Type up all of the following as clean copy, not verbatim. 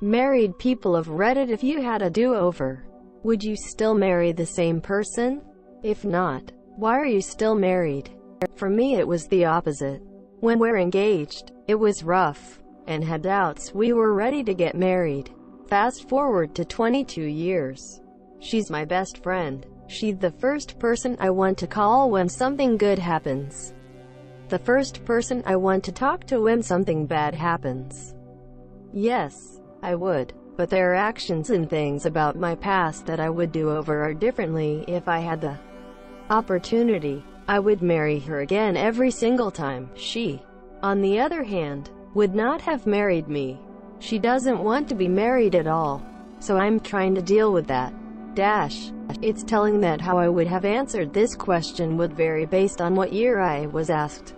Married people of Reddit, if you had a do-over, would you still marry the same person? If not, why are you still married? For me it was the opposite. When we're engaged, it was rough, and had doubts we were ready to get married. Fast forward to 22 years. She's my best friend. She's the first person I want to call when something good happens. The first person I want to talk to when something bad happens. Yes, I would, but there are actions and things about my past that I would do over or differently if I had the opportunity. I would marry her again every single time. She, on the other hand, would not have married me. She doesn't want to be married at all. So I'm trying to deal with that. It's telling that how I would have answered this question would vary based on what year I was asked.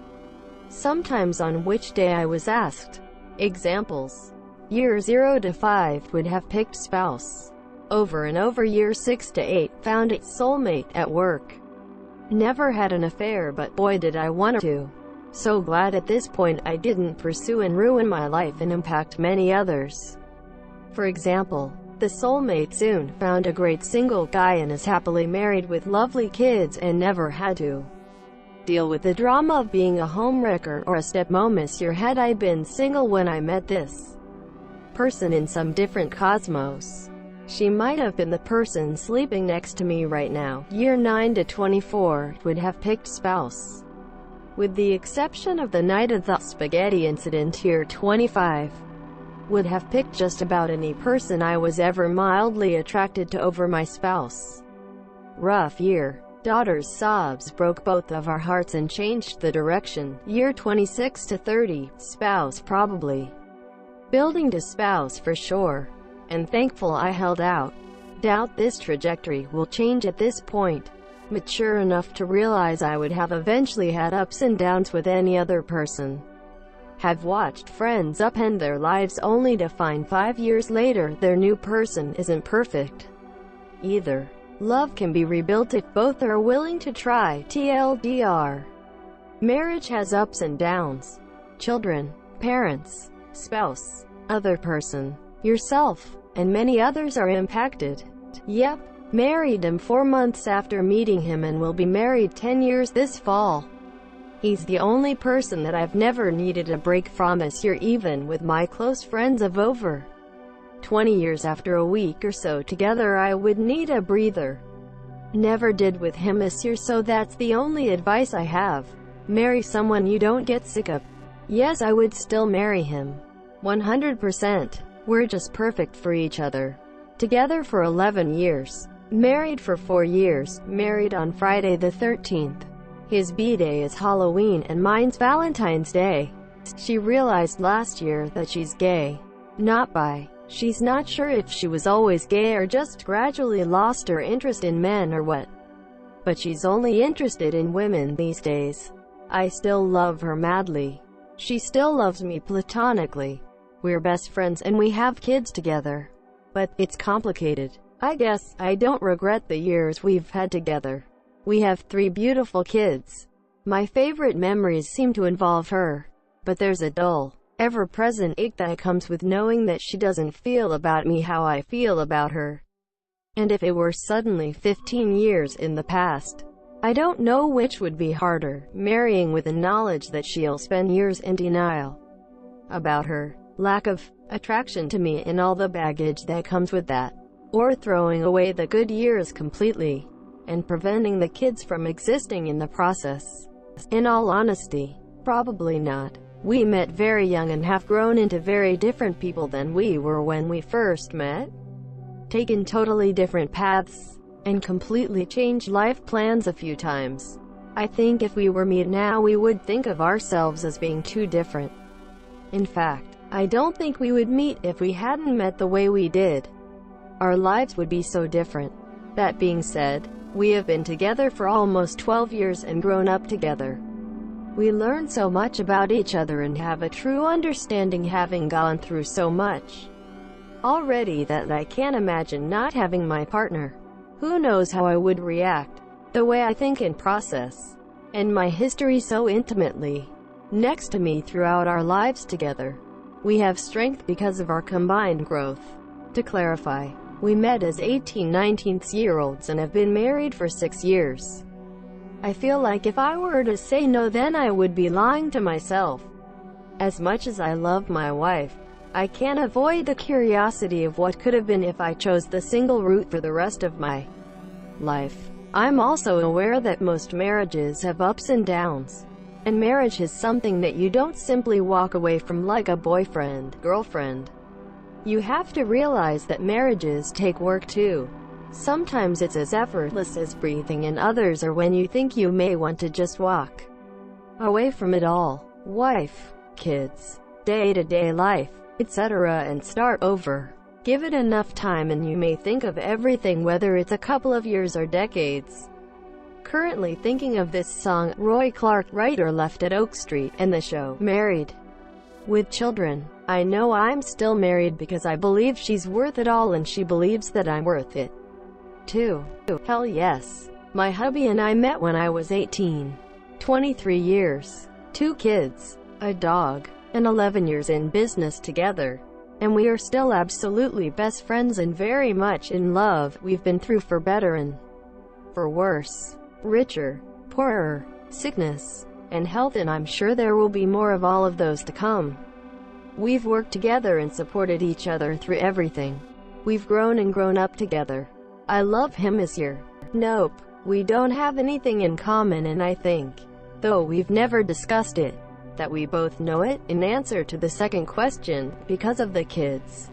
Sometimes on which day I was asked. Examples. Year 0 to 5 would have picked spouse. Over and over. Year 6 to 8 found its soulmate at work. Never had an affair, but boy did I want to. So glad at this point I didn't pursue and ruin my life and impact many others. For example, the soulmate soon found a great single guy and is happily married with lovely kids and never had to deal with the drama of being a homewrecker or a stepmom. Had I been single when I met this person in some different cosmos, she might have been the person sleeping next to me right now. Year 9 to 24 would have picked spouse. With the exception of the night of the spaghetti incident. Year 25 would have picked just about any person I was ever mildly attracted to over my spouse. Rough year. Daughter's sobs broke both of our hearts and changed the direction. Year 26 to 30, spouse probably. Building to spouse for sure. And thankful I held out. Doubt this trajectory will change at this point. Mature enough to realize I would have eventually had ups and downs with any other person. Have watched friends upend their lives only to find 5 years later their new person isn't perfect either. Love can be rebuilt if both are willing to try. TLDR. Marriage has ups and downs. Children, parents, spouse, other person, yourself, and many others are impacted. Yep, married him 4 months after meeting him and will be married 10 years this fall. He's the only person that I've never needed a break from this year, even with my close friends of over 20 years. After a week or so together I would need a breather. Never did with him this year, so that's the only advice I have. Marry someone you don't get sick of. Yes, I would still marry him. 100%. We're just perfect for each other. Together for 11 years. Married for 4 years. Married on Friday the 13th. His B-Day is Halloween and mine's Valentine's Day. She realized last year that she's gay, not bi. She's not sure if she was always gay or just gradually lost her interest in men or what. But she's only interested in women these days. I still love her madly. She still loves me platonically. We're best friends and we have kids together. But it's complicated. I guess I don't regret the years we've had together. We have 3 beautiful kids. My favorite memories seem to involve her. But there's a dull, ever-present ache that comes with knowing that she doesn't feel about me how I feel about her. And if it were suddenly 15 years in the past, I don't know which would be harder, marrying with the knowledge that she'll spend years in denial about her lack of attraction to me and all the baggage that comes with that, or throwing away the good years completely, and preventing the kids from existing in the process. In all honesty, probably not. We met very young and have grown into very different people than we were when we first met. Taken totally different paths, and completely changed life plans a few times. I think if we were meet now we would think of ourselves as being too different. In fact, I don't think we would meet if we hadn't met the way we did. Our lives would be so different. That being said, we have been together for almost 12 years and grown up together. We learn so much about each other and have a true understanding, having gone through so much already that I can't imagine not having my partner. Who knows how I would react, the way I think and process, and my history so intimately next to me throughout our lives together. We have strength because of our combined growth. To clarify, we met as 18-19-year-olds and have been married for 6 years. I feel like if I were to say no, then I would be lying to myself. As much as I love my wife, I can't avoid the curiosity of what could have been if I chose the single route for the rest of my life. I'm also aware that most marriages have ups and downs. And marriage is something that you don't simply walk away from like a boyfriend, girlfriend. You have to realize that marriages take work too. Sometimes it's as effortless as breathing, and others are when you think you may want to just walk away from it all. Wife, kids, day-to-day life, etc., and start over. Give it enough time and you may think of everything, whether it's a couple of years or decades. Currently thinking of this song, Roy Clark, writer, left at Oak Street, and the show, Married with Children. I know I'm still married because I believe she's worth it all and she believes that I'm worth it too. Hell yes. My hubby and I met when I was 18. 23 years, 2 kids, a dog, and 11 years in business together. And we are still absolutely best friends and very much in love. We've been through for better and for worse, richer, poorer, sickness, and health, and I'm sure there will be more of all of those to come. We've worked together and supported each other through everything. We've grown and grown up together. I love him as your. Nope, we don't have anything in common, and I think, though we've never discussed it, that we both know it. In answer to the second question, because of the kids.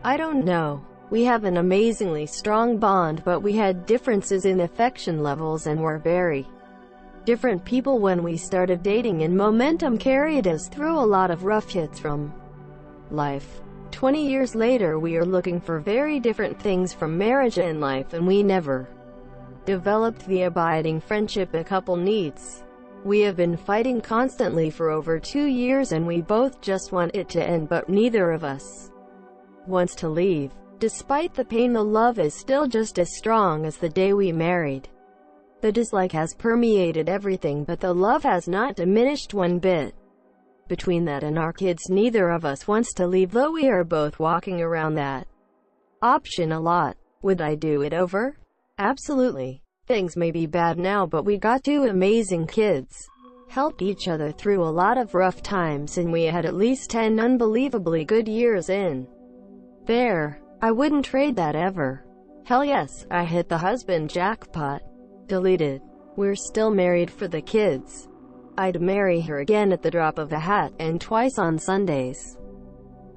I don't know. We have an amazingly strong bond, but we had differences in affection levels and were very different people when we started dating, and momentum carried us through a lot of rough hits from life. 20 years later, we are looking for very different things from marriage and life, and we never developed the abiding friendship a couple needs. We have been fighting constantly for over 2 years, and we both just want it to end, but neither of us wants to leave. Despite the pain, the love is still just as strong as the day we married. The dislike has permeated everything, but the love has not diminished one bit. Between that and our kids, neither of us wants to leave, though we are both walking around that option a lot. Would I do it over? Absolutely. Things may be bad now, but we got 2 amazing kids, helped each other through a lot of rough times, and we had at least 10 unbelievably good years in there. I wouldn't trade that ever. Hell yes, I hit the husband jackpot. Deleted. We're still married for the kids. I'd marry her again at the drop of a hat, and twice on Sundays.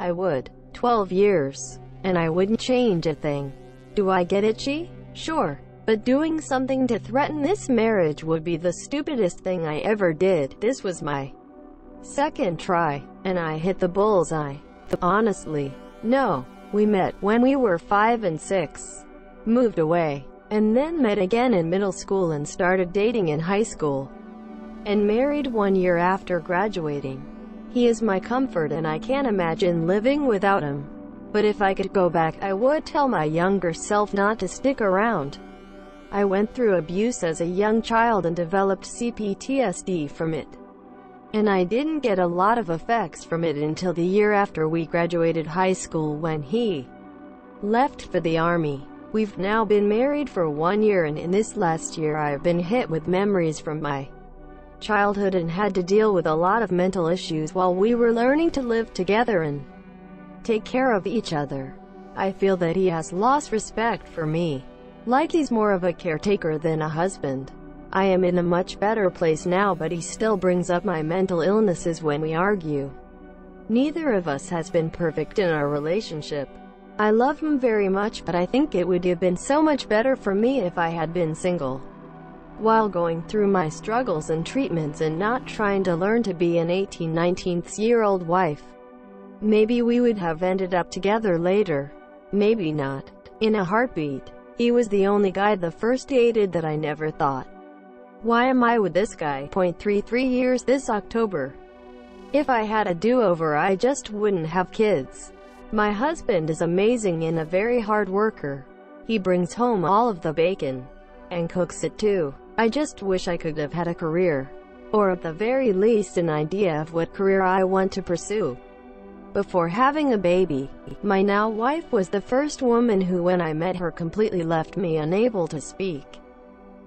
I would. 12 years. And I wouldn't change a thing. Do I get itchy? Sure. But doing something to threaten this marriage would be the stupidest thing I ever did. This was my second try, and I hit the bullseye. Honestly, no. We met when we were 5 and 6, moved away, and then met again in middle school and started dating in high school, and married 1 year after graduating. He is my comfort, and I can't imagine living without him. But if I could go back, I would tell my younger self not to stick around. I went through abuse as a young child and developed CPTSD from it. And I didn't get a lot of effects from it until the year after we graduated high school, when he left for the army. We've now been married for 1 year, and in this last year I've been hit with memories from my childhood and had to deal with a lot of mental issues while we were learning to live together and take care of each other. I feel that he has lost respect for me, like he's more of a caretaker than a husband. I am in a much better place now, but he still brings up my mental illnesses when we argue. Neither of us has been perfect in our relationship. I love him very much, but I think it would have been so much better for me if I had been single. While going through my struggles and treatments and not trying to learn to be an 18-19-year-old wife. Maybe we would have ended up together later. Maybe not. In a heartbeat. He was the only guy the first dated that I never thought, why am I with this guy? 33 years this October. If I had a do-over, I just wouldn't have kids. My husband is amazing and a very hard worker. He brings home all of the bacon and cooks it too. I just wish I could have had a career, or at the very least an idea of what career I want to pursue. before having a baby. My now wife was the first woman who, when I met her, completely left me unable to speak.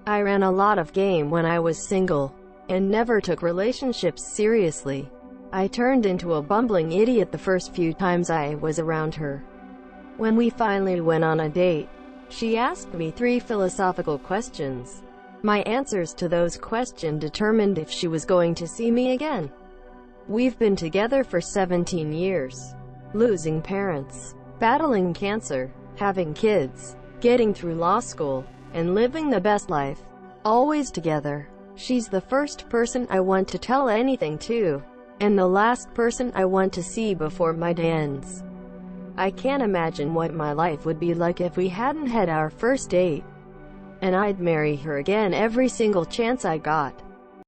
I ran a lot of game when I was single, and never took relationships seriously. I turned into a bumbling idiot the first few times I was around her. When we finally went on a date, she asked me 3 philosophical questions. My answers to those questions determined if she was going to see me again. We've been together for 17 years. Losing parents, battling cancer, having kids, getting through law school, and living the best life. Always together. She's the first person I want to tell anything to, and the last person I want to see before my day ends. I can't imagine what my life would be like if we hadn't had our first date. And I'd marry her again every single chance I got.